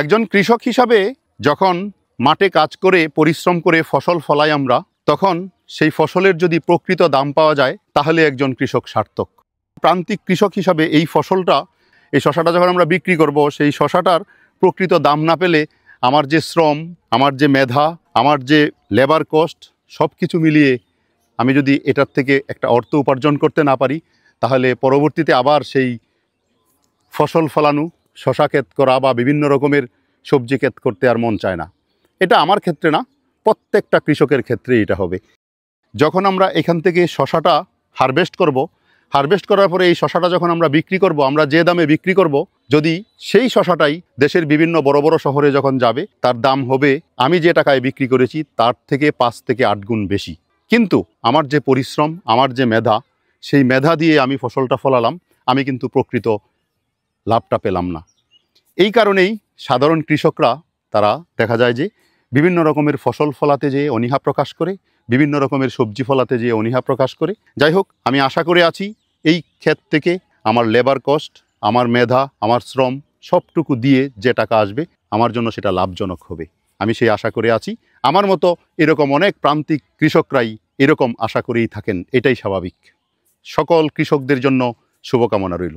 একজন কৃষক হিসাবে যখন মাঠে কাজ করে পরিশ্রম করে ফসল ফলাই আমরা, তখন সেই ফসলের যদি প্রকৃত দাম পাওয়া যায় তাহলে একজন কৃষক সার্থক। প্রান্তিক কৃষক হিসাবে এই ফসলটা, এই শশাটা যখন আমরা বিক্রি করব, সেই শশাটার প্রকৃত দাম না পেলে আমার যে শ্রম, আমার যে মেধা, আমার যে লেবার কস্ট, সব কিছু মিলিয়ে আমি যদি এটার থেকে একটা অর্থ উপার্জন করতে না পারি, তাহলে পরবর্তীতে আবার সেই ফসল ফলানো, শশা ক্ষেত করা বা বিভিন্ন রকমের সবজি ক্ষেত করতে আর মন চায় না। এটা আমার ক্ষেত্রে না, প্রত্যেকটা কৃষকের ক্ষেত্রে এটা হবে। যখন আমরা এখান থেকে শশাটা হারভেস্ট করব, হারভেস্ট করার পরে এই শশাটা যখন আমরা বিক্রি করব, আমরা যে দামে বিক্রি করব, যদি সেই শশাটাই দেশের বিভিন্ন বড় বড় শহরে যখন যাবে, তার দাম হবে আমি যে টাকায় বিক্রি করেছি তার থেকে 5 থেকে 8 গুণ বেশি। কিন্তু আমার যে পরিশ্রম, আমার যে মেধা, সেই মেধা দিয়ে আমি ফসলটা ফলালাম, আমি কিন্তু প্রকৃত লাভটা পেলাম না। এই কারণেই সাধারণ কৃষকরা তারা দেখা যায় যে বিভিন্ন রকমের ফসল ফলাতে যেয়ে অনীহা প্রকাশ করে, বিভিন্ন রকমের সবজি ফলাতে যেয়ে অনীহা প্রকাশ করে। যাই হোক, আমি আশা করে আছি এই ক্ষেত থেকে আমার লেবার কস্ট, আমার মেধা, আমার শ্রম সবটুকু দিয়ে যে টাকা আসবে আমার জন্য সেটা লাভজনক হবে। আমি সেই আশা করে আছি। আমার মতো এরকম অনেক প্রান্তিক কৃষকরাই এরকম আশা করেই থাকেন, এটাই স্বাভাবিক। সকল কৃষকদের জন্য শুভকামনা রইল।